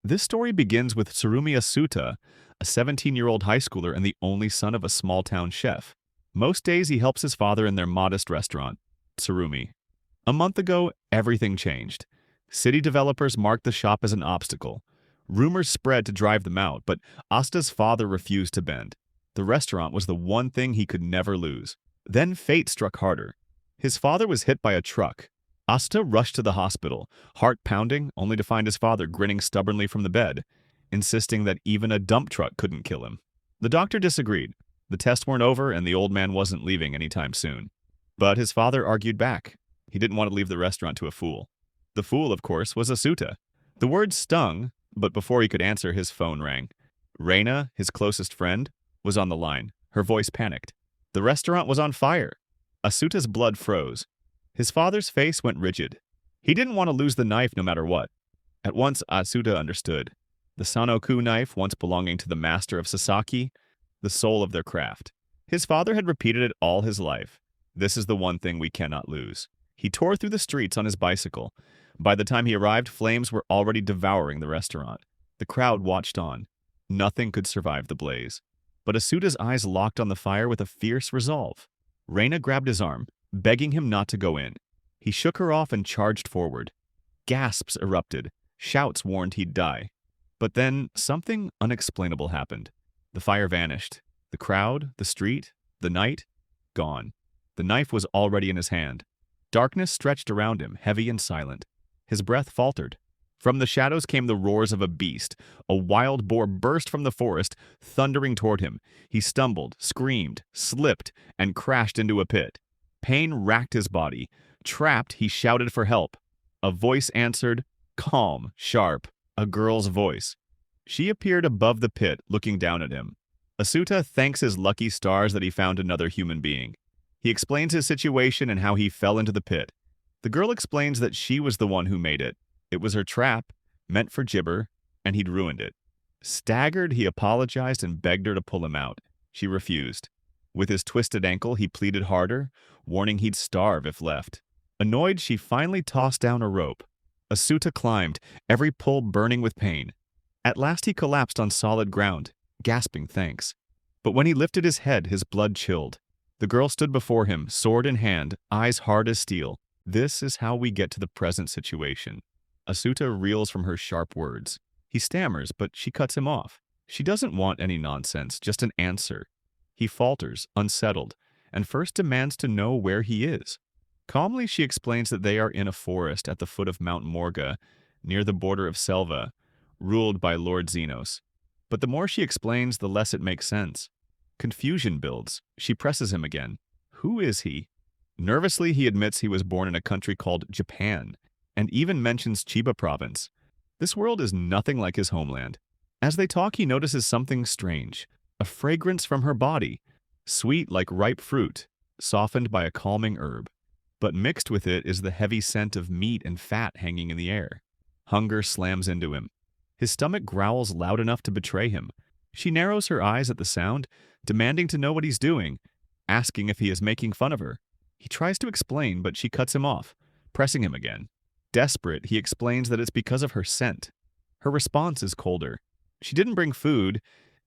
This story begins with Tsurumi Asuta, a 17-year-old high schooler and the only son of a small-town chef. Most days he helps his father in their modest restaurant, Tsurumi. A month ago, everything changed. City developers marked the shop as an obstacle. Rumors spread to drive them out, but Asta's father refused to bend. The restaurant was the one thing he could never lose. Then fate struck harder. His father was hit by a truck. Asta rushed to the hospital, heart pounding, only to find his father grinning stubbornly from the bed, insisting that even a dump truck couldn't kill him. The doctor disagreed. The tests weren't over, and the old man wasn't leaving anytime soon. But his father argued back. He didn't want to leave the restaurant to a fool. The fool, of course, was Asuta. The words stung, but before he could answer, his phone rang. Reina, his closest friend, was on the line. Her voice panicked. The restaurant was on fire. Asuta's blood froze. His father's face went rigid. He didn't want to lose the knife no matter what. At once, Asuta understood. The Sanoku knife, once belonging to the master of Sasaki, the soul of their craft. His father had repeated it all his life. This is the one thing we cannot lose. He tore through the streets on his bicycle. By the time he arrived, flames were already devouring the restaurant. The crowd watched on. Nothing could survive the blaze. But Asuta's eyes locked on the fire with a fierce resolve. Reina grabbed his arm, begging him not to go in. He shook her off and charged forward. Gasps erupted. Shouts warned he'd die. But then something unexplainable happened. The fire vanished. The crowd, the street, the night, gone. The knife was already in his hand. Darkness stretched around him, heavy and silent. His breath faltered. From the shadows came the roars of a beast. A wild boar burst from the forest, thundering toward him. He stumbled, screamed, slipped, and crashed into a pit. Pain racked his body. Trapped, he shouted for help. A voice answered, calm, sharp, a girl's voice. She appeared above the pit, looking down at him. Asuta thanks his lucky stars that he found another human being. He explains his situation and how he fell into the pit. The girl explains that she was the one who made it. It was her trap, meant for Gibber, and he'd ruined it. Staggered, he apologized and begged her to pull him out. She refused. With his twisted ankle, he pleaded harder, warning he'd starve if left. Annoyed, she finally tossed down a rope. Asuta climbed, every pull burning with pain. At last he collapsed on solid ground, gasping thanks. But when he lifted his head, his blood chilled. The girl stood before him, sword in hand, eyes hard as steel. This is how we get to the present situation. Asuta reels from her sharp words. He stammers, but she cuts him off. She doesn't want any nonsense, just an answer. He falters, unsettled, and first demands to know where he is. Calmly, she explains that they are in a forest at the foot of Mount Morga, near the border of Selva, ruled by Lord Xenos. But the more she explains, the less it makes sense. Confusion builds. She presses him again. Who is he? Nervously, he admits he was born in a country called Japan, and even mentions Chiba province. This world is nothing like his homeland. As they talk, he notices something strange. A fragrance from her body, sweet like ripe fruit, softened by a calming herb. But mixed with it is the heavy scent of meat and fat hanging in the air. Hunger slams into him. His stomach growls loud enough to betray him. She narrows her eyes at the sound, demanding to know what he's doing, asking if he is making fun of her. He tries to explain, but she cuts him off, pressing him again. Desperate, he explains that it's because of her scent. Her response is colder. She didn't bring food,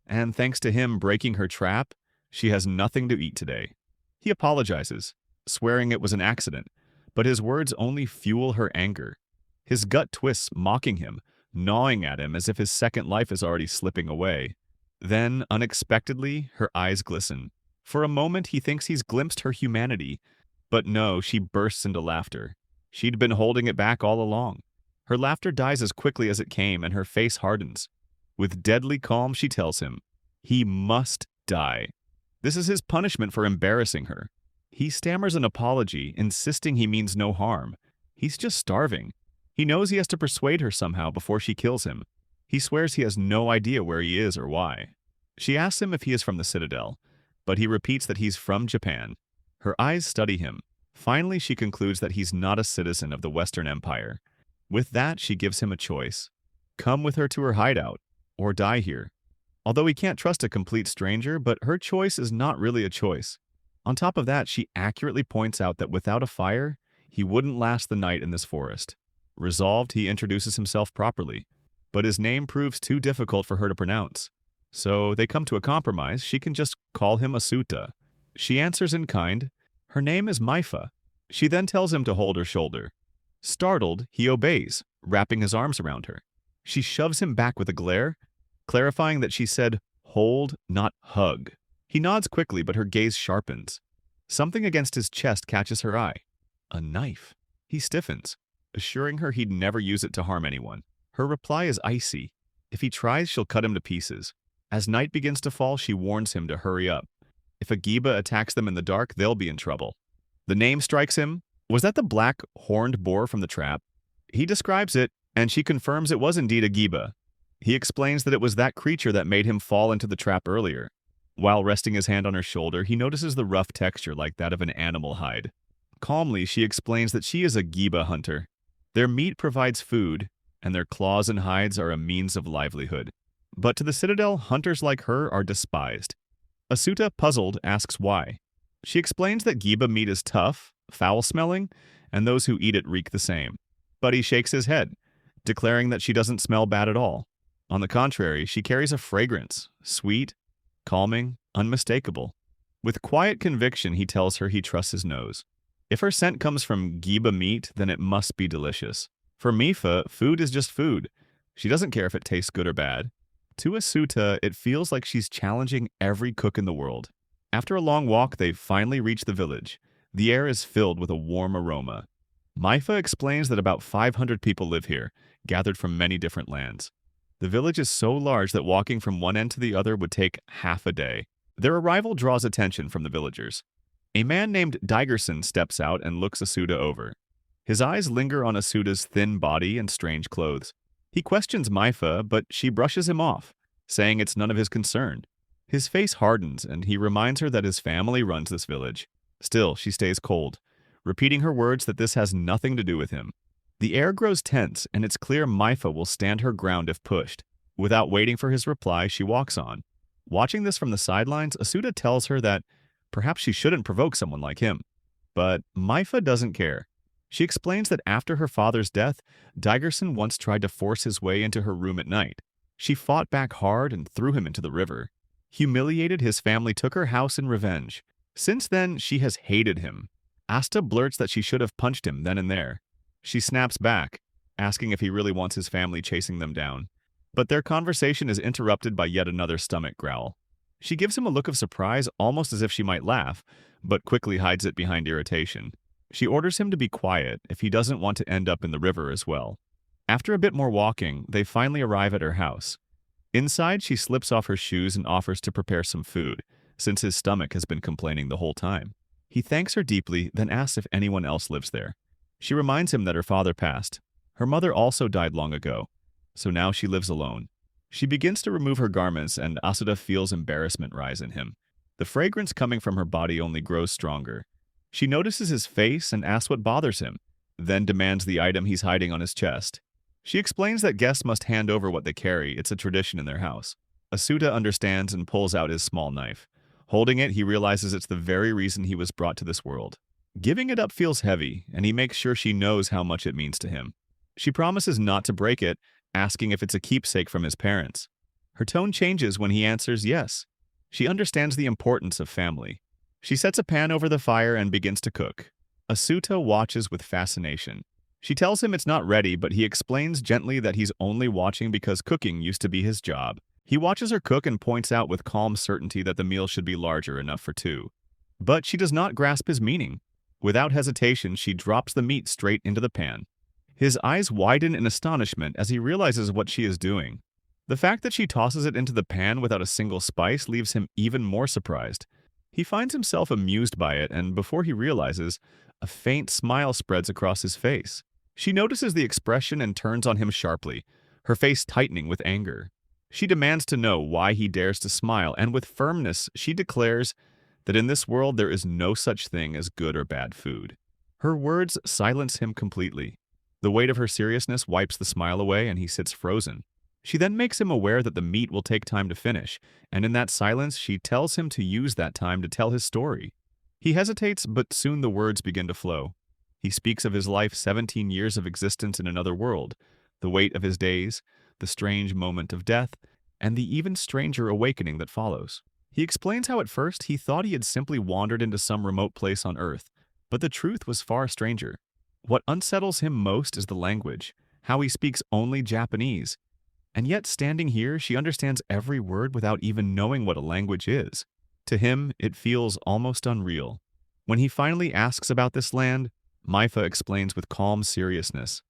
and thanks to him breaking her trap, she has nothing to eat today. He apologizes, swearing it was an accident, but his words only fuel her anger. His gut twists, mocking him, gnawing at him as if his second life is already slipping away. Then, unexpectedly, her eyes glisten. For a moment, he thinks he's glimpsed her humanity, but no, she bursts into laughter. She'd been holding it back all along. Her laughter dies as quickly as it came, and her face hardens. With deadly calm, she tells him, he must die. This is his punishment for embarrassing her. He stammers an apology, insisting he means no harm. He's just starving. He knows he has to persuade her somehow before she kills him. He swears he has no idea where he is or why. She asks him if he is from the Citadel, but he repeats that he's from Japan. Her eyes study him. Finally, she concludes that he's not a citizen of the Western Empire. With that, she gives him a choice. Come with her to her hideout, or die here. Although he can't trust a complete stranger, but her choice is not really a choice. On top of that, she accurately points out that without a fire, he wouldn't last the night in this forest. Resolved, he introduces himself properly. but his name proves too difficult for her to pronounce. So they come to a compromise. She can just call him Asuta. She answers in kind. Her name is Maifa. She then tells him to hold her shoulder. Startled, he obeys, wrapping his arms around her. She shoves him back with a glare, clarifying that she said hold, not hug. He nods quickly, but her gaze sharpens. Something against his chest catches her eye. A knife. He stiffens, assuring her he'd never use it to harm anyone. Her reply is icy. If he tries, she'll cut him to pieces. As night begins to fall, she warns him to hurry up. If a Giba attacks them in the dark, they'll be in trouble. The name strikes him. Was that the black, horned boar from the trap? He describes it, and she confirms it was indeed a Giba. He explains that it was that creature that made him fall into the trap earlier. While resting his hand on her shoulder, he notices the rough texture like that of an animal hide. Calmly, she explains that she is a Giba hunter. Their meat provides food, and their claws and hides are a means of livelihood. But to the Citadel, hunters like her are despised. Asuta, puzzled, asks why. She explains that Giba meat is tough, foul-smelling, and those who eat it reek the same. But he shakes his head, declaring that she doesn't smell bad at all. On the contrary, she carries a fragrance, sweet, calming, unmistakable. With quiet conviction, he tells her he trusts his nose. If her scent comes from Giba meat, then it must be delicious. For Mifa, food is just food. She doesn't care if it tastes good or bad. To Asuta, it feels like she's challenging every cook in the world. After a long walk, they finally reach the village. The air is filled with a warm aroma. Maifa explains that about 500 people live here, gathered from many different lands. The village is so large that walking from one end to the other would take half a day. Their arrival draws attention from the villagers. A man named Digerson steps out and looks Asuta over. His eyes linger on Asuta's thin body and strange clothes. He questions Maifa, but she brushes him off, saying it's none of his concern. His face hardens, and he reminds her that his family runs this village. Still, she stays cold, repeating her words that this has nothing to do with him. The air grows tense, and it's clear Maifa will stand her ground if pushed. Without waiting for his reply, she walks on. Watching this from the sidelines, Asuta tells her that perhaps she shouldn't provoke someone like him. But Maifa doesn't care. She explains that after her father's death, Digerson once tried to force his way into her room at night. She fought back hard and threw him into the river. Humiliated, his family took her house in revenge. Since then, she has hated him. Asta blurts that she should have punched him then and there. She snaps back, asking if he really wants his family chasing them down. But their conversation is interrupted by yet another stomach growl. She gives him a look of surprise, almost as if she might laugh, but quickly hides it behind irritation. She orders him to be quiet if he doesn't want to end up in the river as well. After a bit more walking, they finally arrive at her house. Inside, she slips off her shoes and offers to prepare some food, since his stomach has been complaining the whole time. He thanks her deeply, then asks if anyone else lives there. She reminds him that her father passed. Her mother also died long ago, so now she lives alone. She begins to remove her garments, and Asuta feels embarrassment rise in him. The fragrance coming from her body only grows stronger. She notices his face and asks what bothers him, then demands the item he's hiding on his chest. She explains that guests must hand over what they carry. It's a tradition in their house. Asuta understands and pulls out his small knife. Holding it, he realizes it's the very reason he was brought to this world. Giving it up feels heavy, and he makes sure she knows how much it means to him. She promises not to break it, asking if it's a keepsake from his parents. Her tone changes when he answers yes. She understands the importance of family. She sets a pan over the fire and begins to cook. Asuta watches with fascination. She tells him it's not ready, but he explains gently that he's only watching because cooking used to be his job. He watches her cook and points out with calm certainty that the meal should be larger enough for two. But she does not grasp his meaning. Without hesitation, she drops the meat straight into the pan. His eyes widen in astonishment as he realizes what she is doing. The fact that she tosses it into the pan without a single spice leaves him even more surprised. He finds himself amused by it, and before he realizes, a faint smile spreads across his face. She notices the expression and turns on him sharply, her face tightening with anger. She demands to know why he dares to smile, and with firmness, she declares that in this world there is no such thing as good or bad food. Her words silence him completely. The weight of her seriousness wipes the smile away, and he sits frozen. She then makes him aware that the meat will take time to finish, and in that silence, she tells him to use that time to tell his story. He hesitates, but soon the words begin to flow. He speaks of his life 17 years of existence in another world, the weight of his days, the strange moment of death, and the even stranger awakening that follows. He explains how at first he thought he had simply wandered into some remote place on Earth, but the truth was far stranger. What unsettles him most is the language, how he speaks only Japanese, and yet standing here she understands every word without even knowing what a language is. To him, it feels almost unreal. When he finally asks about this land, Maifa explains with calm seriousness.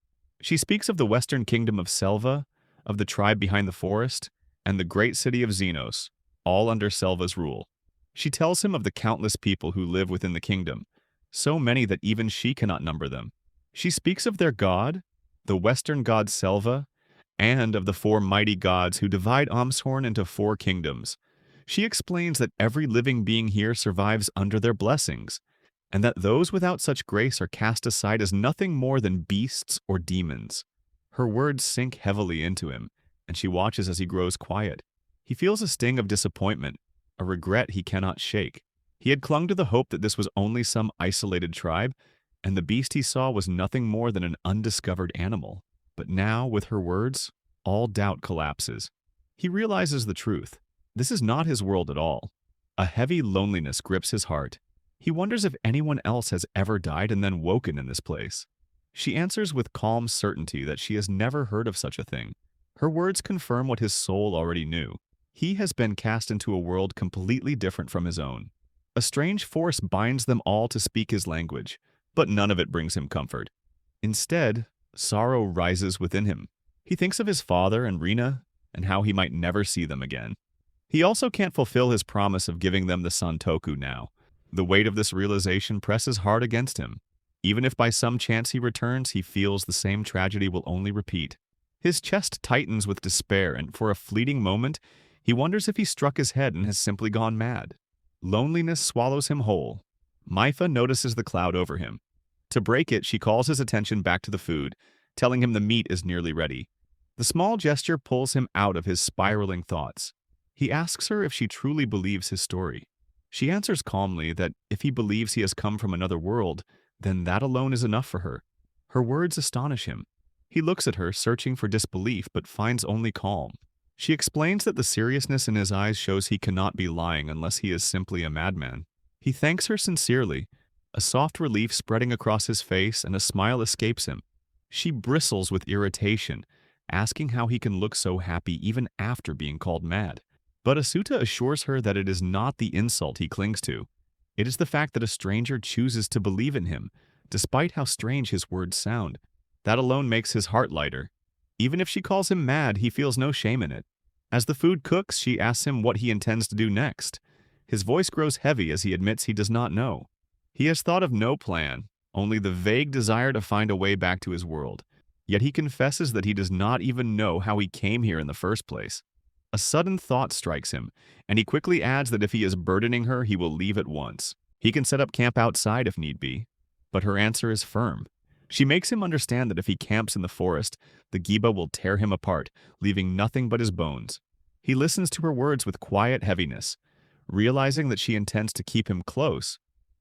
She speaks of the western kingdom of Selva, of the tribe behind the forest, and the great city of Xenos, all under Selva's rule. She tells him of the countless people who live within the kingdom, so many that even she cannot number them. She speaks of their god, the western god Selva, and of the four mighty gods who divide Amshorn into four kingdoms. She explains that every living being here survives under their blessings, and that those without such grace are cast aside as nothing more than beasts or demons. Her words sink heavily into him, and she watches as he grows quiet. He feels a sting of disappointment, a regret he cannot shake. He had clung to the hope that this was only some isolated tribe, and the beast he saw was nothing more than an undiscovered animal. But now, with her words, all doubt collapses. He realizes the truth. This is not his world at all. A heavy loneliness grips his heart. He wonders if anyone else has ever died and then woken in this place. She answers with calm certainty that she has never heard of such a thing. Her words confirm what his soul already knew. He has been cast into a world completely different from his own. A strange force binds them all to speak his language, but none of it brings him comfort. Instead, sorrow rises within him. He thinks of his father and Rina, and how he might never see them again. He also can't fulfill his promise of giving them the Santoku now. The weight of this realization presses hard against him. Even if by some chance he returns, he feels the same tragedy will only repeat. His chest tightens with despair, and for a fleeting moment, he wonders if he struck his head and has simply gone mad. Loneliness swallows him whole. Maifa notices the cloud over him. To break it, she calls his attention back to the food, telling him the meat is nearly ready. The small gesture pulls him out of his spiraling thoughts. He asks her if she truly believes his story. She answers calmly that if he believes he has come from another world, then that alone is enough for her. Her words astonish him. He looks at her, searching for disbelief, but finds only calm. She explains that the seriousness in his eyes shows he cannot be lying unless he is simply a madman. He thanks her sincerely, a soft relief spreading across his face, and a smile escapes him. She bristles with irritation, asking how he can look so happy even after being called mad. But Asuta assures her that it is not the insult he clings to. It is the fact that a stranger chooses to believe in him, despite how strange his words sound. That alone makes his heart lighter. Even if she calls him mad, he feels no shame in it. As the food cooks, she asks him what he intends to do next. His voice grows heavy as he admits he does not know. He has thought of no plan, only the vague desire to find a way back to his world. Yet he confesses that he does not even know how he came here in the first place. A sudden thought strikes him, and he quickly adds that if he is burdening her, he will leave at once. He can set up camp outside if need be. But her answer is firm. She makes him understand that if he camps in the forest, the Giba will tear him apart, leaving nothing but his bones. He listens to her words with quiet heaviness, realizing that she intends to keep him close,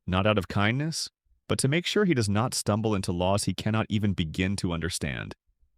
not out of kindness, but to make sure he does not stumble into laws he cannot even begin to understand.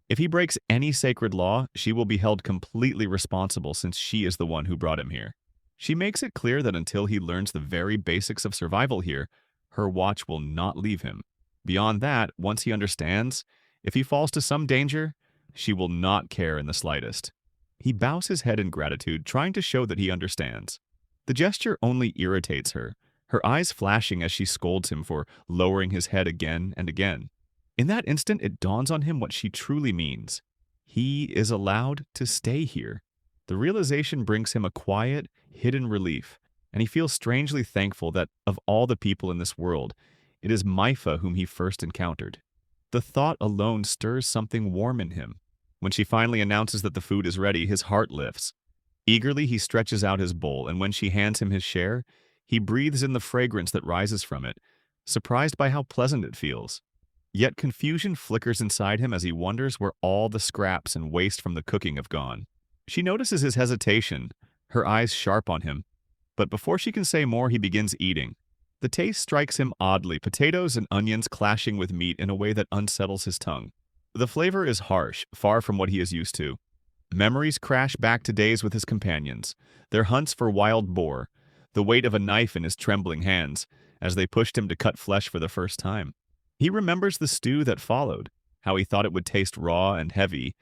If he breaks any sacred law, she will be held completely responsible since she is the one who brought him here. She makes it clear that until he learns the very basics of survival here, her watch will not leave him. Beyond that, once he understands, if he falls to some danger, she will not care in the slightest. He bows his head in gratitude, trying to show that he understands. The gesture only irritates her, her eyes flashing as she scolds him for lowering his head again and again. In that instant, it dawns on him what she truly means. He is allowed to stay here. The realization brings him a quiet, hidden relief, and he feels strangely thankful that, of all the people in this world, it is Maifa whom he first encountered. The thought alone stirs something warm in him. When she finally announces that the food is ready, his heart lifts. Eagerly, he stretches out his bowl, and when she hands him his share, he breathes in the fragrance that rises from it, surprised by how pleasant it feels. Yet confusion flickers inside him as he wonders where all the scraps and waste from the cooking have gone. She notices his hesitation, her eyes sharp on him. But before she can say more, he begins eating. The taste strikes him oddly, potatoes and onions clashing with meat in a way that unsettles his tongue. The flavor is harsh, far from what he is used to. Memories crash back to days with his companions, their hunts for wild boar, the weight of a knife in his trembling hands as they pushed him to cut flesh for the first time. He remembers the stew that followed, how he thought it would taste raw and heavy,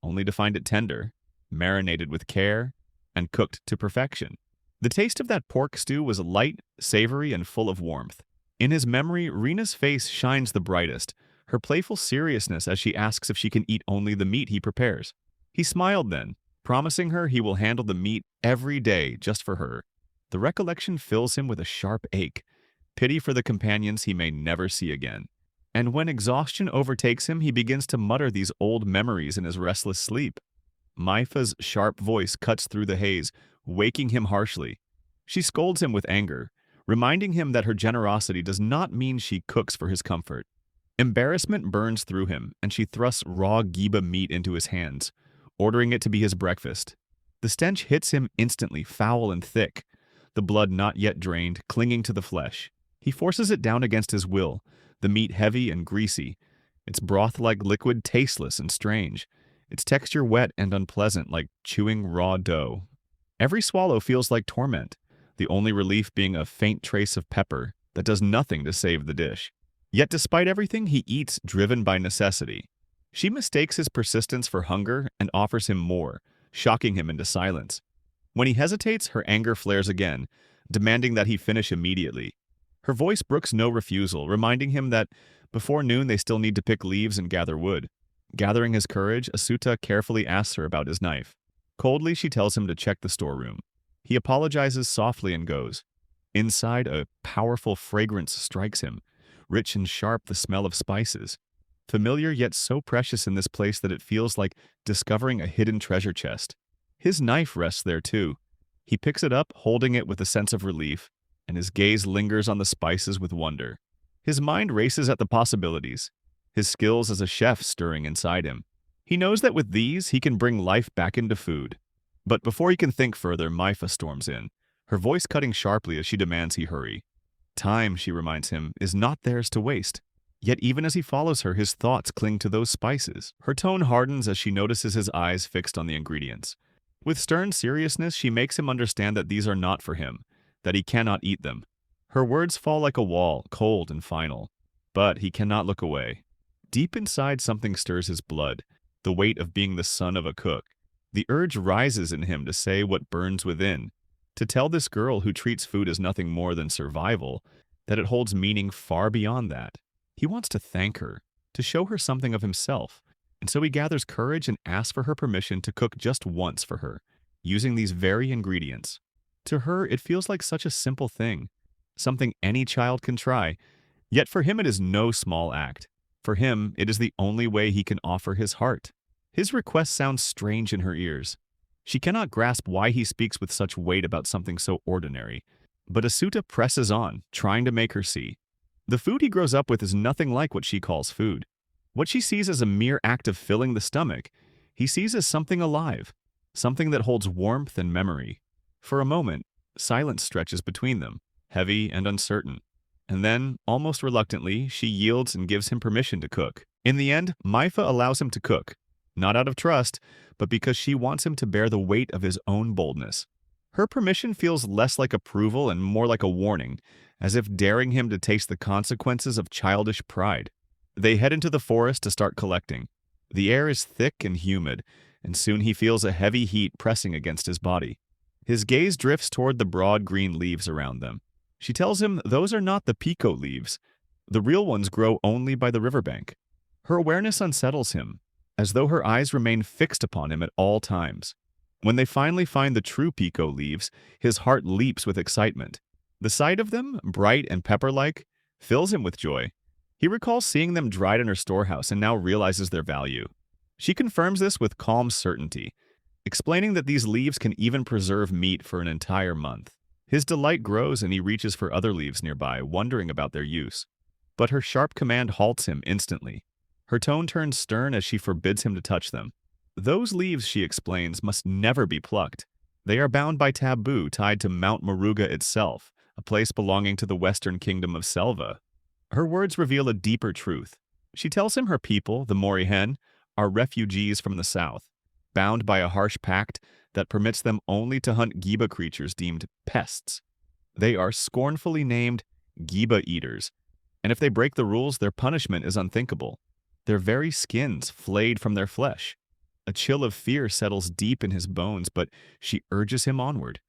only to find it tender, marinated with care, and cooked to perfection. The taste of that pork stew was light, savory, and full of warmth. In his memory, Rena's face shines the brightest, her playful seriousness as she asks if she can eat only the meat he prepares. He smiled then, promising her he will handle the meat every day just for her. The recollection fills him with a sharp ache, pity for the companions he may never see again. And when exhaustion overtakes him, he begins to mutter these old memories in his restless sleep. Maifa's sharp voice cuts through the haze, waking him harshly. She scolds him with anger, reminding him that her generosity does not mean she cooks for his comfort. Embarrassment burns through him, and she thrusts raw giba meat into his hands, ordering it to be his breakfast. The stench hits him instantly, foul and thick, the blood not yet drained, clinging to the flesh. He forces it down against his will, the meat heavy and greasy, its broth-like liquid tasteless and strange, its texture wet and unpleasant like chewing raw dough. Every swallow feels like torment, the only relief being a faint trace of pepper that does nothing to save the dish. Yet despite everything, he eats driven by necessity. She mistakes his persistence for hunger and offers him more, shocking him into silence. When he hesitates, her anger flares again, demanding that he finish immediately. Her voice brooks no refusal, reminding him that before noon they still need to pick leaves and gather wood. Gathering his courage, Asuta carefully asks her about his knife. Coldly, she tells him to check the storeroom. He apologizes softly and goes. Inside, a powerful fragrance strikes him, rich and sharp, the smell of spices. Familiar yet so precious in this place that it feels like discovering a hidden treasure chest. His knife rests there too. He picks it up, holding it with a sense of relief, and his gaze lingers on the spices with wonder. His mind races at the possibilities, his skills as a chef stirring inside him. He knows that with these, he can bring life back into food. But before he can think further, Maifa storms in, her voice cutting sharply as she demands he hurry. Time, she reminds him, is not theirs to waste. Yet even as he follows her, his thoughts cling to those spices. Her tone hardens as she notices his eyes fixed on the ingredients. With stern seriousness, she makes him understand that these are not for him, that he cannot eat them. Her words fall like a wall, cold and final. But he cannot look away. Deep inside, something stirs his blood, the weight of being the son of a cook. The urge rises in him to say what burns within, to tell this girl who treats food as nothing more than survival, that it holds meaning far beyond that. He wants to thank her, to show her something of himself, and so he gathers courage and asks for her permission to cook just once for her, using these very ingredients. To her, it feels like such a simple thing, something any child can try, yet for him it is no small act. For him, it is the only way he can offer his heart. His request sounds strange in her ears. She cannot grasp why he speaks with such weight about something so ordinary, but Asuta presses on, trying to make her see. The food he grows up with is nothing like what she calls food. What she sees as a mere act of filling the stomach, he sees as something alive, something that holds warmth and memory. For a moment, silence stretches between them, heavy and uncertain. And then, almost reluctantly, she yields and gives him permission to cook. In the end, Maifa allows him to cook, not out of trust, but because she wants him to bear the weight of his own boldness. Her permission feels less like approval and more like a warning, as if daring him to taste the consequences of childish pride. They head into the forest to start collecting. The air is thick and humid, and soon he feels a heavy heat pressing against his body. His gaze drifts toward the broad green leaves around them. She tells him those are not the pico leaves. The real ones grow only by the riverbank. Her awareness unsettles him, as though her eyes remain fixed upon him at all times. When they finally find the true pico leaves, his heart leaps with excitement. The sight of them, bright and pepper-like, fills him with joy. He recalls seeing them dried in her storehouse and now realizes their value. She confirms this with calm certainty, explaining that these leaves can even preserve meat for an entire month. His delight grows and he reaches for other leaves nearby, wondering about their use. But her sharp command halts him instantly. Her tone turns stern as she forbids him to touch them. Those leaves, she explains, must never be plucked. They are bound by taboo tied to Mount Moruga itself, a place belonging to the western kingdom of Selva. Her words reveal a deeper truth. She tells him her people, the Morihen, are refugees from the south. bound by a harsh pact that permits them only to hunt Giba creatures deemed pests. They are scornfully named Giba Eaters, and if they break the rules, their punishment is unthinkable. Their very skins flayed from their flesh. A chill of fear settles deep in his bones, but she urges him onward.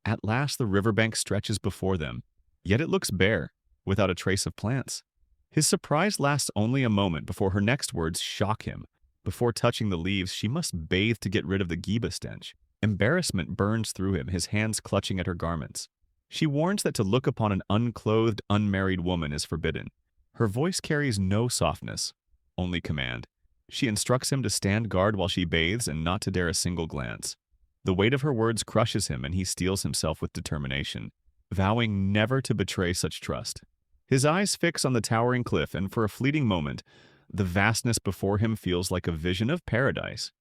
At last the riverbank stretches before them, yet it looks bare, without a trace of plants. His surprise lasts only a moment before her next words shock him. Before touching the leaves, she must bathe to get rid of the Giba stench. Embarrassment burns through him, his hands clutching at her garments. She warns that to look upon an unclothed, unmarried woman is forbidden. Her voice carries no softness, only command. She instructs him to stand guard while she bathes and not to dare a single glance. The weight of her words crushes him, and he steels himself with determination, vowing never to betray such trust. His eyes fix on the towering cliff, and for a fleeting moment, the vastness before him feels like a vision of paradise.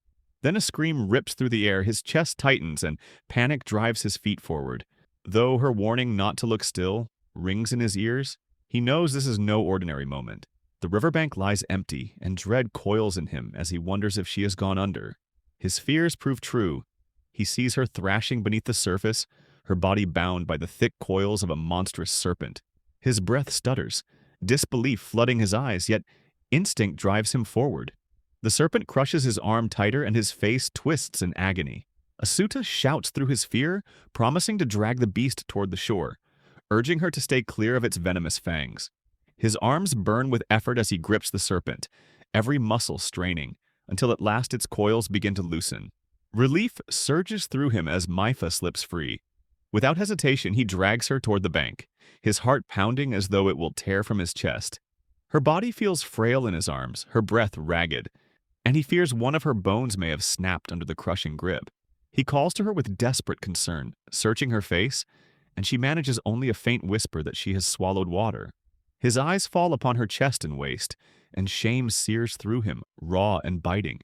Then a scream rips through the air, his chest tightens, and panic drives his feet forward. Though her warning not to look still rings in his ears, he knows this is no ordinary moment. The riverbank lies empty, and dread coils in him as he wonders if she has gone under. His fears prove true. He sees her thrashing beneath the surface, her body bound by the thick coils of a monstrous serpent. His breath stutters, disbelief flooding his eyes, yet instinct drives him forward. The serpent crushes his arm tighter, and his face twists in agony. Asuta shouts through his fear, promising to drag the beast toward the shore, urging her to stay clear of its venomous fangs. His arms burn with effort as he grips the serpent, every muscle straining, until at last its coils begin to loosen. Relief surges through him as Maifa slips free. Without hesitation, he drags her toward the bank, his heart pounding as though it will tear from his chest. Her body feels frail in his arms, her breath ragged, and he fears one of her bones may have snapped under the crushing grip. He calls to her with desperate concern, searching her face, and she manages only a faint whisper that she has swallowed water. His eyes fall upon her chest and waist, and shame sears through him, raw and biting.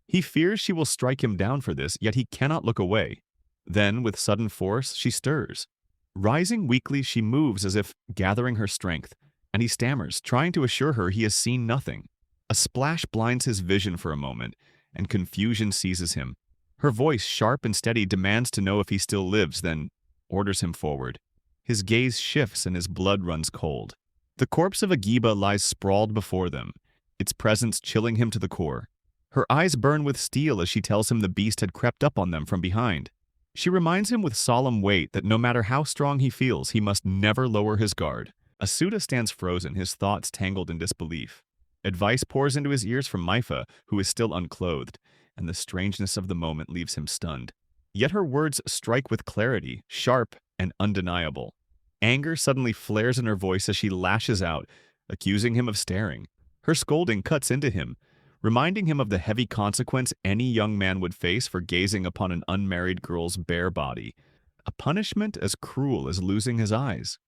He fears she will strike him down for this, yet he cannot look away. Then, with sudden force, she stirs. Rising weakly, she moves as if gathering her strength, and he stammers, trying to assure her he has seen nothing. A splash blinds his vision for a moment, and confusion seizes him. Her voice, sharp and steady, demands to know if he still lives, then orders him forward. His gaze shifts and his blood runs cold. The corpse of a Giba lies sprawled before them, its presence chilling him to the core. Her eyes burn with steel as she tells him the beast had crept up on them from behind. She reminds him with solemn weight that no matter how strong he feels, he must never lower his guard. Asuta stands frozen, his thoughts tangled in disbelief. Advice pours into his ears from Maifa, who is still unclothed, and the strangeness of the moment leaves him stunned. Yet her words strike with clarity, sharp and undeniable. Anger suddenly flares in her voice as she lashes out, accusing him of staring. Her scolding cuts into him, reminding him of the heavy consequence any young man would face for gazing upon an unmarried girl's bare body, a punishment as cruel as losing his eyes.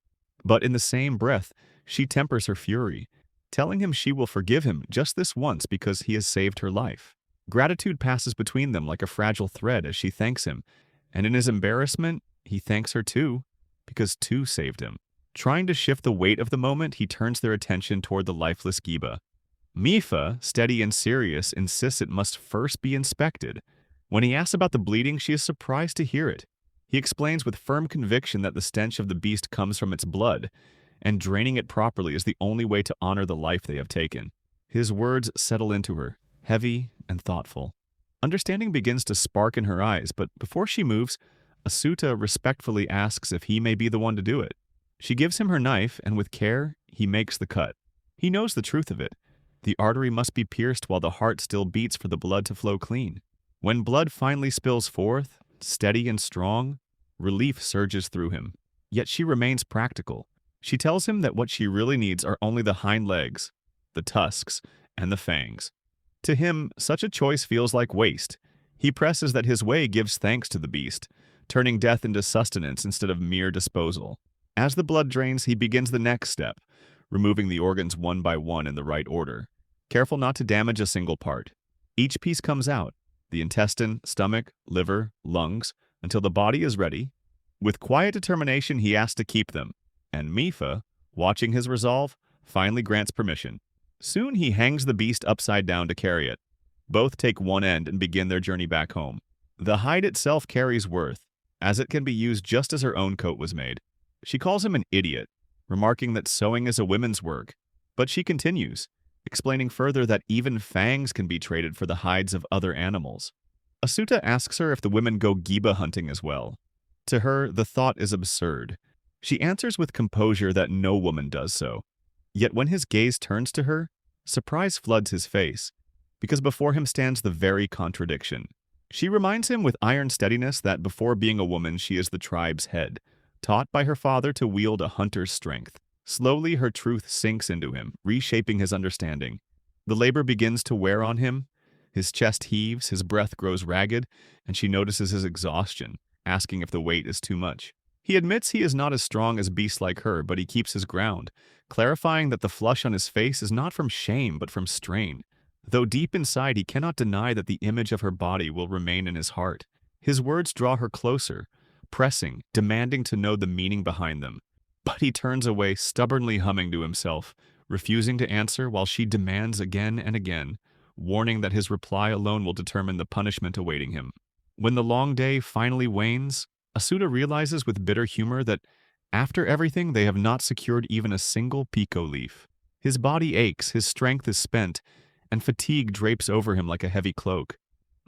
But in the same breath, she tempers her fury, telling him she will forgive him just this once because he has saved her life. Gratitude passes between them like a fragile thread as she thanks him, and in his embarrassment, he thanks her too, because two saved him. Trying to shift the weight of the moment, he turns their attention toward the lifeless Giba. Maifa, steady and serious, insists it must first be inspected. When he asks about the bleeding, she is surprised to hear it. He explains with firm conviction that the stench of the beast comes from its blood, and draining it properly is the only way to honor the life they have taken. His words settle into her, heavy and thoughtful. Understanding begins to spark in her eyes, but before she moves, Asuta respectfully asks if he may be the one to do it. She gives him her knife, and with care, he makes the cut. He knows the truth of it. The artery must be pierced while the heart still beats for the blood to flow clean. When blood finally spills forth, steady and strong, relief surges through him. Yet she remains practical. She tells him that what she really needs are only the hind legs, the tusks, and the fangs. To him, such a choice feels like waste. He presses that his way gives thanks to the beast, turning death into sustenance instead of mere disposal. As the blood drains, he begins the next step, removing the organs one by one in the right order, careful not to damage a single part. Each piece comes out, the intestine, stomach, liver, lungs, until the body is ready. With quiet determination, he asks to keep them, and Maifa, watching his resolve, finally grants permission. Soon he hangs the beast upside down to carry it. Both take one end and begin their journey back home. The hide itself carries worth, as it can be used just as her own coat was made. She calls him an idiot, remarking that sewing is a women's work. But she continues, explaining further that even fangs can be traded for the hides of other animals. Asuta asks her if the women go giba hunting as well. To her, the thought is absurd. She answers with composure that no woman does so. Yet when his gaze turns to her, surprise floods his face, because before him stands the very contradiction. She reminds him with iron steadiness that before being a woman she is the tribe's head, taught by her father to wield a hunter's strength. Slowly her truth sinks into him, reshaping his understanding. The labor begins to wear on him. His chest heaves, his breath grows ragged, and she notices his exhaustion, asking if the weight is too much. He admits he is not as strong as beasts like her, but he keeps his ground, clarifying that the flush on his face is not from shame but from strain. Though deep inside he cannot deny that the image of her body will remain in his heart. His words draw her closer, pressing, demanding to know the meaning behind them. But he turns away, stubbornly humming to himself, refusing to answer while she demands again and again, warning that his reply alone will determine the punishment awaiting him. When the long day finally wanes, Asuta realizes with bitter humor that after everything they have not secured even a single pico leaf. His body aches, his strength is spent, and fatigue drapes over him like a heavy cloak.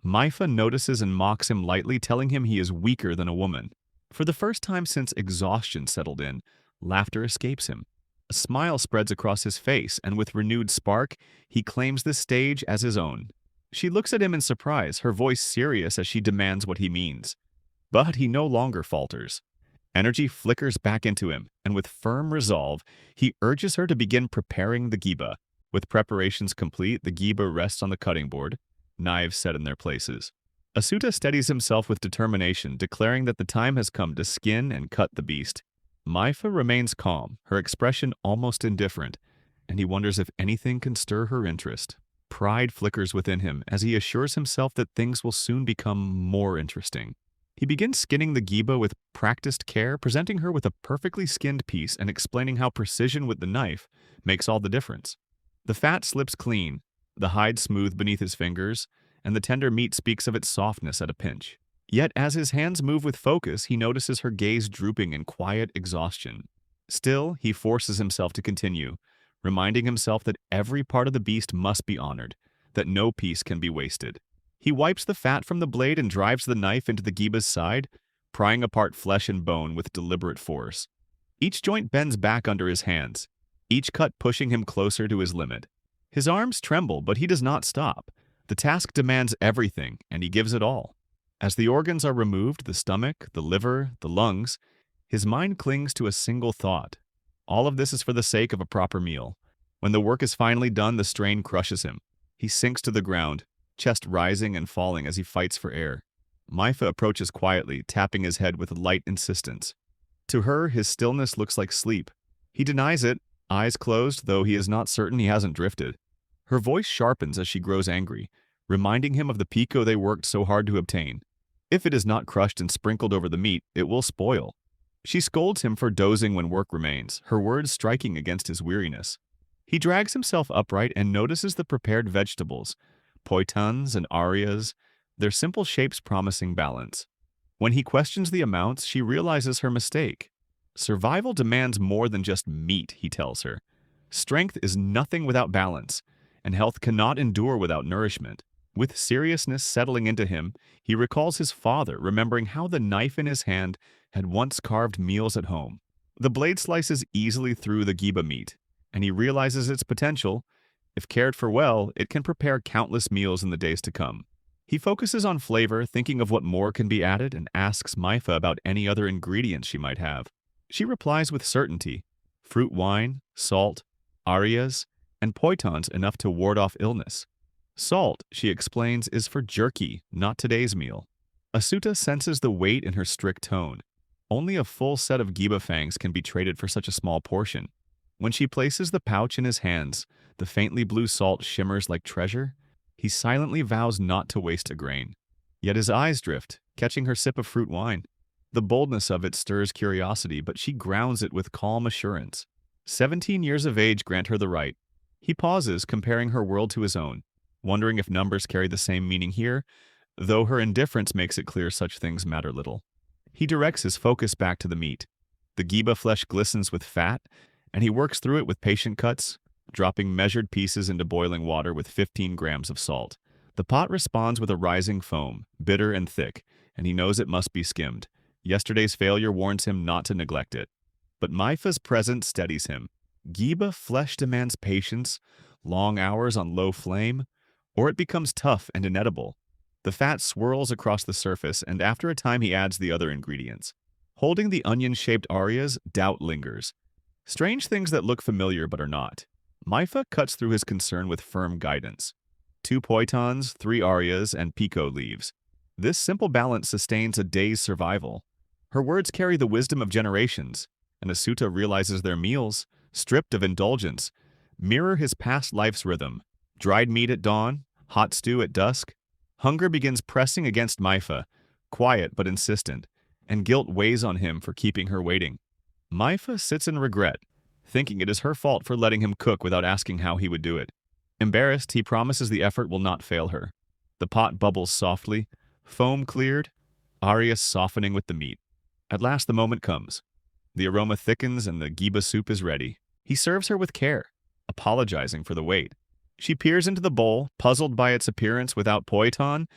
Maifa notices and mocks him lightly, telling him he is weaker than a woman. For the first time since exhaustion settled in, laughter escapes him. A smile spreads across his face, and with renewed spark, he claims the stage as his own. She looks at him in surprise, her voice serious as she demands what he means. But he no longer falters. Energy flickers back into him, and with firm resolve, he urges her to begin preparing the giba. With preparations complete, the giba rests on the cutting board, knives set in their places. Asuta steadies himself with determination, declaring that the time has come to skin and cut the beast. Maifa remains calm, her expression almost indifferent, and he wonders if anything can stir her interest. Pride flickers within him as he assures himself that things will soon become more interesting. He begins skinning the giba with practiced care, presenting her with a perfectly skinned piece and explaining how precision with the knife makes all the difference. The fat slips clean, the hide smooth beneath his fingers, and the tender meat speaks of its softness at a pinch. Yet as his hands move with focus, he notices her gaze drooping in quiet exhaustion. Still, he forces himself to continue, reminding himself that every part of the beast must be honored, that no piece can be wasted. He wipes the fat from the blade and drives the knife into the giba's side, prying apart flesh and bone with deliberate force. Each joint bends back under his hands, each cut pushing him closer to his limit. His arms tremble, but he does not stop. The task demands everything, and he gives it all. As the organs are removed, the stomach, the liver, the lungs, his mind clings to a single thought. All of this is for the sake of a proper meal. When the work is finally done, the strain crushes him. He sinks to the ground, chest rising and falling as he fights for air. Maifa approaches quietly, tapping his head with light insistence. To her, his stillness looks like sleep. He denies it, eyes closed, though he is not certain he hasn't drifted. Her voice sharpens as she grows angry, reminding him of the pico they worked so hard to obtain. If it is not crushed and sprinkled over the meat, it will spoil. She scolds him for dozing when work remains, her words striking against his weariness. He drags himself upright and notices the prepared vegetables, poitons and arias, their simple shapes promising balance. When he questions the amounts, she realizes her mistake. Survival demands more than just meat, he tells her. Strength is nothing without balance, and health cannot endure without nourishment. With seriousness settling into him, he recalls his father, remembering how the knife in his hand had once carved meals at home. The blade slices easily through the giba meat, and he realizes its potential. If cared for well, it can prepare countless meals in the days to come. He focuses on flavor, thinking of what more can be added, and asks Maifa about any other ingredients she might have. She replies with certainty: fruit wine, salt, arias, and poitons enough to ward off illness. Salt, she explains, is for jerky, not today's meal. Asuta senses the weight in her strict tone. Only a full set of giba fangs can be traded for such a small portion. When she places the pouch in his hands, the faintly blue salt shimmers like treasure. He silently vows not to waste a grain. Yet his eyes drift, catching her sip of fruit wine. The boldness of it stirs curiosity, but she grounds it with calm assurance. 17 years of age grant her the right. He pauses, comparing her world to his own. wondering if numbers carry the same meaning here, though her indifference makes it clear such things matter little. He directs his focus back to the meat. The giba flesh glistens with fat, and he works through it with patient cuts, dropping measured pieces into boiling water with 15 grams of salt. The pot responds with a rising foam, bitter and thick, and he knows it must be skimmed. Yesterday's failure warns him not to neglect it. But Maifa's presence steadies him. Giba flesh demands patience, long hours on low flame, or it becomes tough and inedible. The fat swirls across the surface, and after a time he adds the other ingredients. Holding the onion-shaped arias, doubt lingers. Strange things that look familiar but are not. Maifa cuts through his concern with firm guidance. 2 poitons, 3 arias, and pico leaves. This simple balance sustains a day's survival. Her words carry the wisdom of generations, and Asuta realizes their meals, stripped of indulgence, mirror his past life's rhythm. Dried meat at dawn, hot stew at dusk. Hunger begins pressing against Maifa, quiet but insistent, and guilt weighs on him for keeping her waiting. Maifa sits in regret, thinking it is her fault for letting him cook without asking how he would do it. Embarrassed, he promises the effort will not fail her. The pot bubbles softly, foam cleared, Arias softening with the meat. At last the moment comes. The aroma thickens and the giba soup is ready. He serves her with care, apologizing for the wait. She peers into the bowl, puzzled by its appearance without poiton,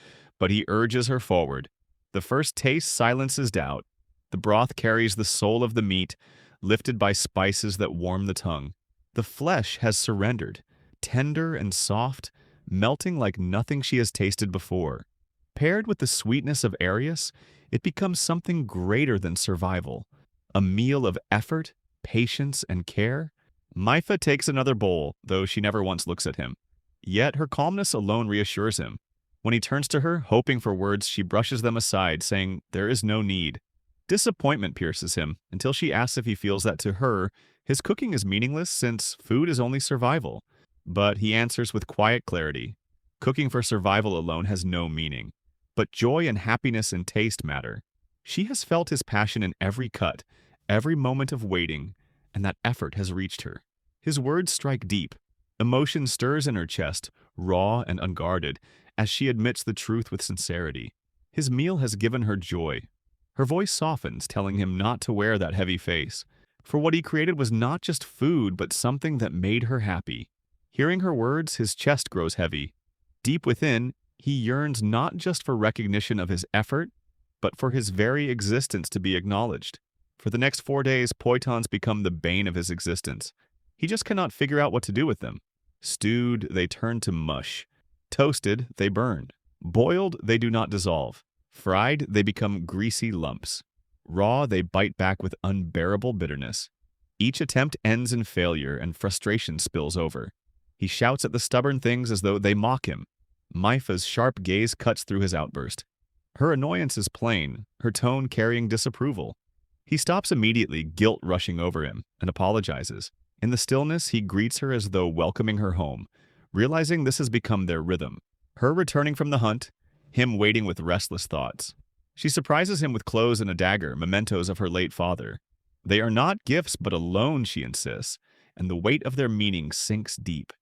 but he urges her forward. The first taste silences doubt. The broth carries the soul of the meat, lifted by spices that warm the tongue. The flesh has surrendered, tender and soft, melting like nothing she has tasted before. Paired with the sweetness of Arius, it becomes something greater than survival. A meal of effort, patience, and care. Maifa takes another bowl, though she never once looks at him. Yet her calmness alone reassures him. When he turns to her, hoping for words, she brushes them aside, saying, "There is no need." Disappointment pierces him, until she asks if he feels that to her, his cooking is meaningless since food is only survival. But he answers with quiet clarity. Cooking for survival alone has no meaning. But joy and happiness and taste matter. She has felt his passion in every cut, every moment of waiting, and that effort has reached her. His words strike deep. Emotion stirs in her chest, raw and unguarded, as she admits the truth with sincerity. His meal has given her joy. Her voice softens, telling him not to wear that heavy face. For what he created was not just food, but something that made her happy. Hearing her words, his chest grows heavy. Deep within, he yearns not just for recognition of his effort, but for his very existence to be acknowledged. For the next 4 days, poitons become the bane of his existence. He just cannot figure out what to do with them. Stewed, they turn to mush. Toasted, they burn. Boiled, they do not dissolve. Fried, they become greasy lumps. Raw, they bite back with unbearable bitterness. Each attempt ends in failure, and frustration spills over. He shouts at the stubborn things as though they mock him. Maifa's sharp gaze cuts through his outburst. Her annoyance is plain, her tone carrying disapproval. He stops immediately, guilt rushing over him, and apologizes. In the stillness, he greets her as though welcoming her home, realizing this has become their rhythm. Her returning from the hunt, him waiting with restless thoughts. She surprises him with clothes and a dagger, mementos of her late father. They are not gifts, but a loan, she insists, and the weight of their meaning sinks deep.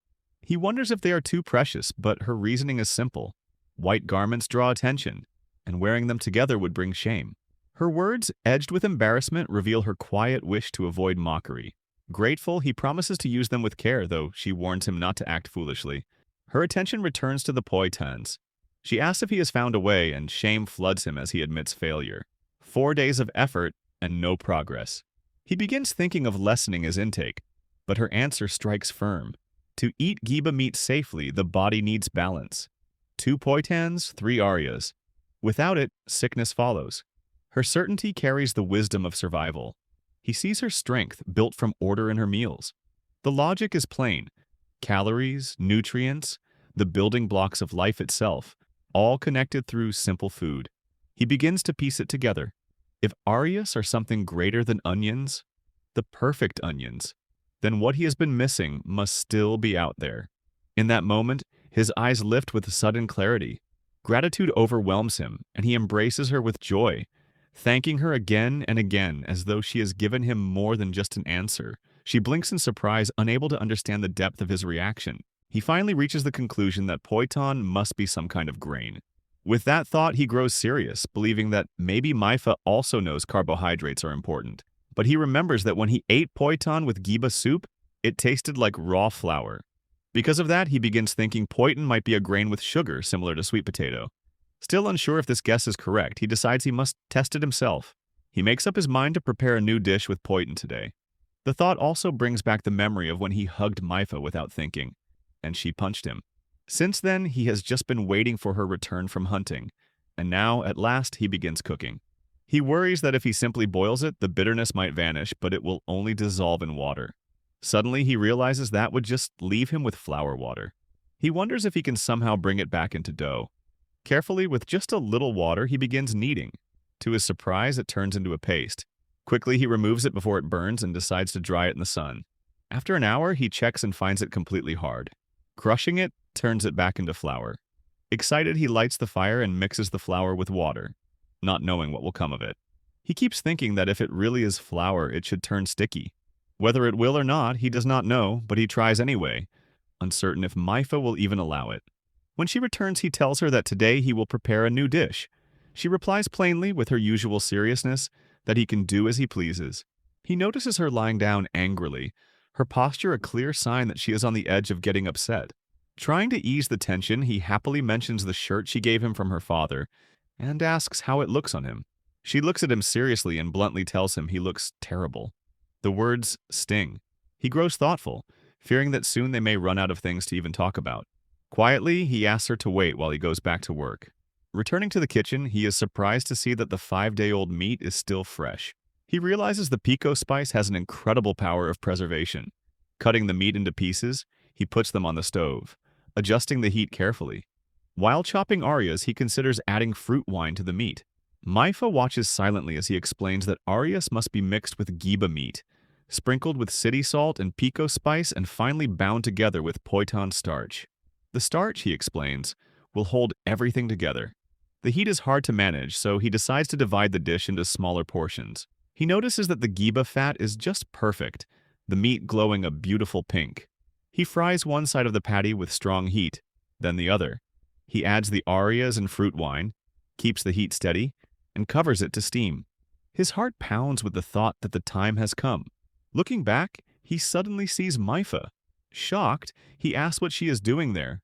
He wonders if they are too precious, but her reasoning is simple. White garments draw attention, and wearing them together would bring shame. Her words, edged with embarrassment, reveal her quiet wish to avoid mockery. Grateful, he promises to use them with care, though she warns him not to act foolishly. Her attention returns to the poitons. She asks if he has found a way, and shame floods him as he admits failure. 4 days of effort, and no progress. He begins thinking of lessening his intake, but her answer strikes firm. To eat giba meat safely, the body needs balance. 2 poitons, 3 arias. Without it, sickness follows. Her certainty carries the wisdom of survival. He sees her strength built from order in her meals. The logic is plain. Calories, nutrients, the building blocks of life itself, all connected through simple food. He begins to piece it together. If arias are something greater than onions, the perfect onions, then what he has been missing must still be out there. In that moment, his eyes lift with sudden clarity. Gratitude overwhelms him, and he embraces her with joy, thanking her again and again as though she has given him more than just an answer. She blinks in surprise, unable to understand the depth of his reaction. He finally reaches the conclusion that poiton must be some kind of grain. With that thought, he grows serious, believing that maybe Maifa also knows carbohydrates are important. But he remembers that when he ate poiton with giba soup, it tasted like raw flour. Because of that, he begins thinking poiton might be a grain with sugar, similar to sweet potato. Still unsure if this guess is correct, he decides he must test it himself. He makes up his mind to prepare a new dish with poiton today. The thought also brings back the memory of when he hugged Maifa without thinking, and she punched him. Since then, he has just been waiting for her return from hunting, and now, at last, he begins cooking. He worries that if he simply boils it, the bitterness might vanish, but it will only dissolve in water. Suddenly, he realizes that would just leave him with flour water. He wonders if he can somehow bring it back into dough. Carefully, with just a little water, he begins kneading. To his surprise, it turns into a paste. Quickly, he removes it before it burns and decides to dry it in the sun. After an hour, he checks and finds it completely hard. Crushing it turns it back into flour. Excited, he lights the fire and mixes the flour with water, not knowing what will come of it. He keeps thinking that if it really is flour, it should turn sticky. Whether it will or not, he does not know, but he tries anyway, uncertain if Maifa will even allow it. When she returns, he tells her that today he will prepare a new dish. She replies plainly, with her usual seriousness, that he can do as he pleases. He notices her lying down angrily, her posture a clear sign that she is on the edge of getting upset. Trying to ease the tension, he happily mentions the shirt she gave him from her father and asks how it looks on him. She looks at him seriously and bluntly tells him he looks terrible. The words sting. He grows thoughtful, fearing that soon they may run out of things to even talk about. Quietly, he asks her to wait while he goes back to work. Returning to the kitchen, he is surprised to see that the 5-day-old meat is still fresh. He realizes the pico spice has an incredible power of preservation. Cutting the meat into pieces, he puts them on the stove, adjusting the heat carefully. While chopping arias, he considers adding fruit wine to the meat. Maifa watches silently as he explains that arias must be mixed with giba meat, sprinkled with city salt and pico spice, and finally bound together with poiton starch. The starch, he explains, will hold everything together. The heat is hard to manage, so he decides to divide the dish into smaller portions. He notices that the giba fat is just perfect, the meat glowing a beautiful pink. He fries one side of the patty with strong heat, then the other. He adds the arias and fruit wine, keeps the heat steady, and covers it to steam. His heart pounds with the thought that the time has come. Looking back, he suddenly sees Maifa. Shocked, he asks what she is doing there,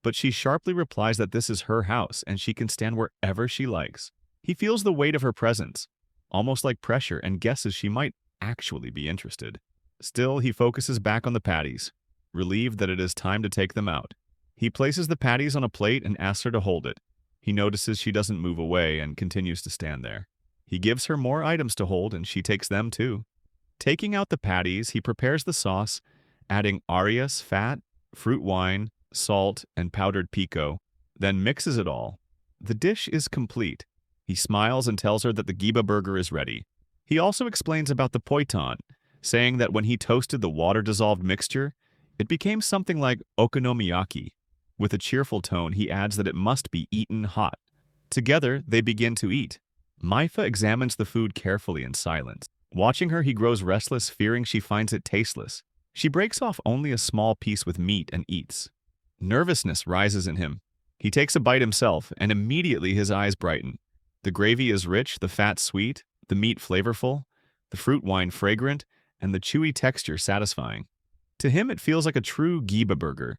but she sharply replies that this is her house and she can stand wherever she likes. He feels the weight of her presence, almost like pressure, and guesses she might actually be interested. Still, he focuses back on the patties, relieved that it is time to take them out. He places the patties on a plate and asks her to hold it. He notices she doesn't move away and continues to stand there. He gives her more items to hold and she takes them too. Taking out the patties, he prepares the sauce, adding arias, fat, fruit wine, salt, and powdered pico, then mixes it all. The dish is complete. He smiles and tells her that the giba burger is ready. He also explains about the poiton, saying that when he toasted the water-dissolved mixture, it became something like okonomiyaki. With a cheerful tone, he adds that it must be eaten hot. Together, they begin to eat. Maifa examines the food carefully in silence. Watching her, he grows restless, fearing she finds it tasteless. She breaks off only a small piece with meat and eats. Nervousness rises in him. He takes a bite himself, and immediately his eyes brighten. The gravy is rich, the fat sweet, the meat flavorful, the fruit wine fragrant, and the chewy texture satisfying. To him, it feels like a true giba burger.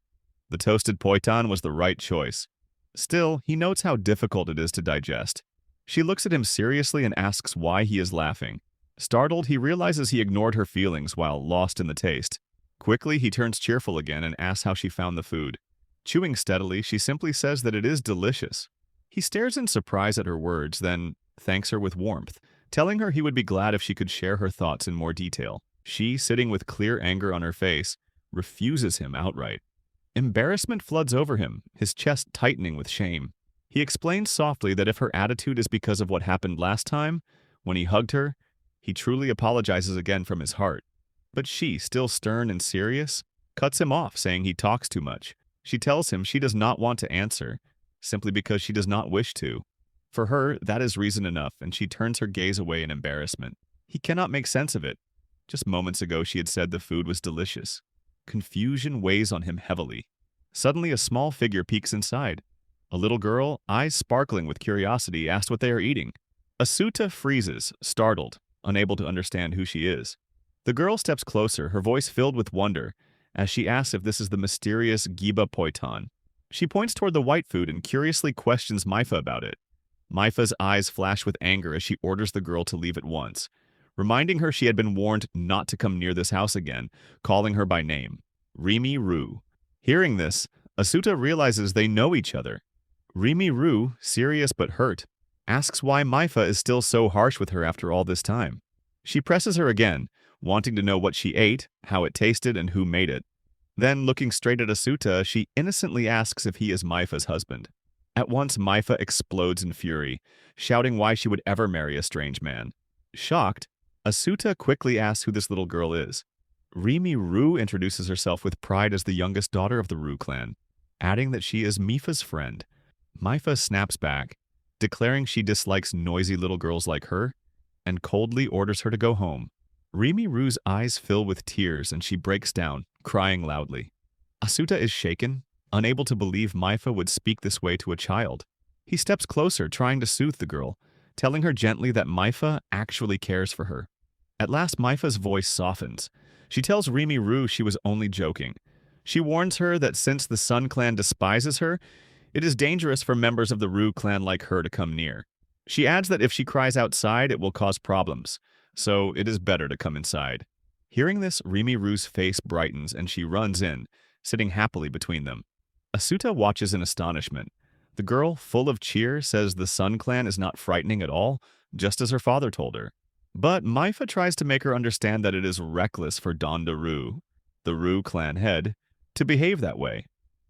The toasted poiton was the right choice. Still, he notes how difficult it is to digest. She looks at him seriously and asks why he is laughing. Startled, he realizes he ignored her feelings while lost in the taste. Quickly, he turns cheerful again and asks how she found the food. Chewing steadily, she simply says that it is delicious. He stares in surprise at her words, then thanks her with warmth, telling her he would be glad if she could share her thoughts in more detail. She, sitting with clear anger on her face, refuses him outright. Embarrassment floods over him, his chest tightening with shame. He explains softly that if her attitude is because of what happened last time, when he hugged her, he truly apologizes again from his heart. But she, still stern and serious, cuts him off, saying he talks too much. She tells him she does not want to answer, simply because she does not wish to. For her, that is reason enough, and she turns her gaze away in embarrassment. He cannot make sense of it. Just moments ago she had said the food was delicious. Confusion weighs on him heavily. Suddenly, a small figure peeks inside. A little girl, eyes sparkling with curiosity, asks what they are eating. Asuta freezes, startled, unable to understand who she is. The girl steps closer, her voice filled with wonder, as she asks if this is the mysterious Giba Poiton. She points toward the white food and curiously questions Maifa about it. Maifa's eyes flash with anger as she orders the girl to leave at once, reminding her she had been warned not to come near this house again, calling her by name, Rimi Rue. Hearing this, Asuta realizes they know each other. Rimi Rue, serious but hurt, asks why Maifa is still so harsh with her after all this time. She presses her again, wanting to know what she ate, how it tasted, and who made it. Then, looking straight at Asuta, she innocently asks if he is Maifa's husband. At once, Maifa explodes in fury, shouting why she would ever marry a strange man. Shocked, Asuta quickly asks who this little girl is. Rimi Rue introduces herself with pride as the youngest daughter of the Rue clan, adding that she is Mifa's friend. Maifa snaps back, declaring she dislikes noisy little girls like her, and coldly orders her to go home. Rimi Rue's eyes fill with tears and she breaks down, crying loudly. Asuta is shaken, unable to believe Maifa would speak this way to a child. He steps closer, trying to soothe the girl, telling her gently that Maifa actually cares for her. At last, Maifa's voice softens. She tells Rimi Rue she was only joking. She warns her that since the Sun clan despises her, it is dangerous for members of the Rue clan like her to come near. She adds that if she cries outside, it will cause problems, so it is better to come inside. Hearing this, Rimi Rue's face brightens and she runs in, sitting happily between them. Asuta watches in astonishment. The girl, full of cheer, says the Sun clan is not frightening at all, just as her father told her. But Maifa tries to make her understand that it is reckless for Donda Rue, the Rue clan head, to behave that way.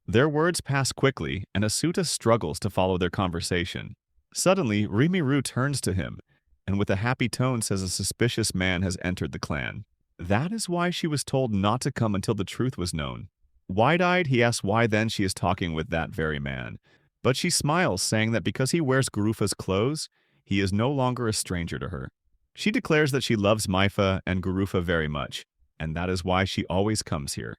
Their words pass quickly, and Asuta struggles to follow their conversation. Suddenly, Rimi Rue turns to him, and with a happy tone says a suspicious man has entered the clan. That is why she was told not to come until the truth was known. Wide-eyed, he asks why then she is talking with that very man. But she smiles, saying that because he wears Garufa's clothes, he is no longer a stranger to her. She declares that she loves Maifa and Garufa very much, and that is why she always comes here.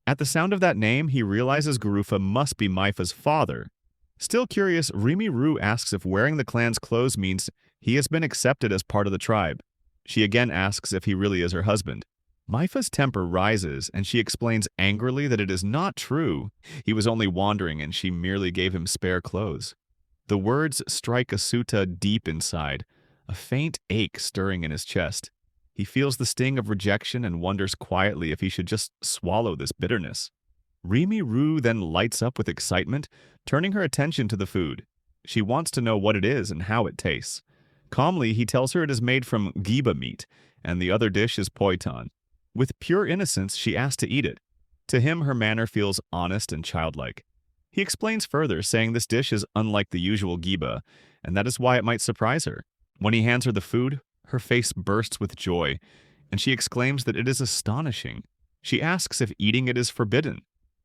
At the sound of that name, he realizes Garufa must be Maifa's father. Still curious, Rimi Rue asks if wearing the clan's clothes means he has been accepted as part of the tribe. She again asks if he really is her husband. Maifa's temper rises, and she explains angrily that it is not true. He was only wandering, and she merely gave him spare clothes. The words strike Asuta deep inside, a faint ache stirring in his chest. He feels the sting of rejection and wonders quietly if he should just swallow this bitterness. Rimi Rue then lights up with excitement, turning her attention to the food. She wants to know what it is and how it tastes. Calmly, he tells her it is made from giba meat, and the other dish is poiton. With pure innocence, she asks to eat it. To him, her manner feels honest and childlike. He explains further, saying this dish is unlike the usual giba, and that is why it might surprise her. When he hands her the food, her face bursts with joy, and she exclaims that it is astonishing. She asks if eating it is forbidden.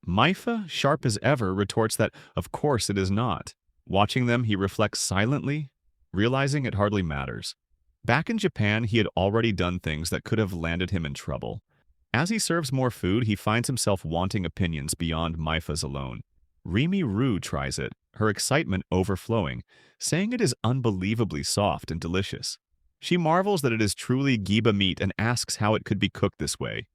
Maifa, sharp as ever, retorts that of course it is not. Watching them, he reflects silently, realizing it hardly matters. Back in Japan, he had already done things that could have landed him in trouble. As he serves more food, he finds himself wanting opinions beyond Maifa's alone. Rimi Rue tries it, her excitement overflowing, saying it is unbelievably soft and delicious. She marvels that it is truly giba meat and asks how it could be cooked this way.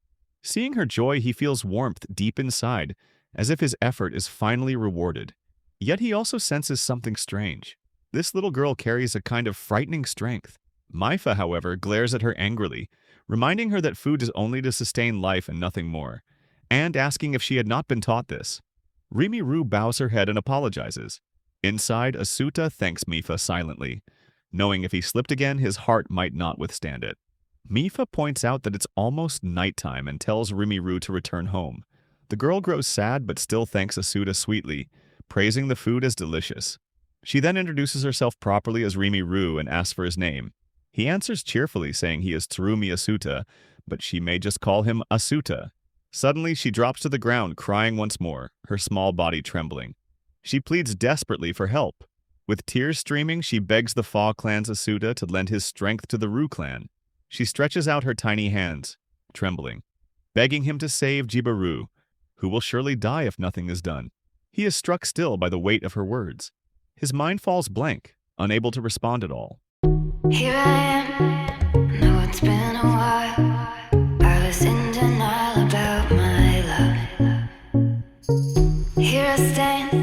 Seeing her joy, he feels warmth deep inside, as if his effort is finally rewarded. Yet he also senses something strange. This little girl carries a kind of frightening strength. Maifa, however, glares at her angrily, reminding her that food is only to sustain life and nothing more, and asking if she had not been taught this. Rimi Rue bows her head and apologizes. Inside, Asuta thanks Maifa silently, knowing if he slipped again, his heart might not withstand it. Maifa points out that it's almost nighttime and tells Rimi Rue to return home. The girl grows sad but still thanks Asuta sweetly, praising the food as delicious. She then introduces herself properly as Rimi Rue and asks for his name. He answers cheerfully, saying he is Tsurumi Asuta, but she may just call him Asuta. Suddenly, she drops to the ground, crying once more, her small body trembling. She pleads desperately for help. With tears streaming, she begs the Fa clan's Asuta to lend his strength to the Rue clan. She stretches out her tiny hands, trembling, begging him to save Jibaru, who will surely die if nothing is done. He is struck still by the weight of her words. His mind falls blank, unable to respond at all. Here I am, know it's been a while. I was in denial about my love. Here I stand,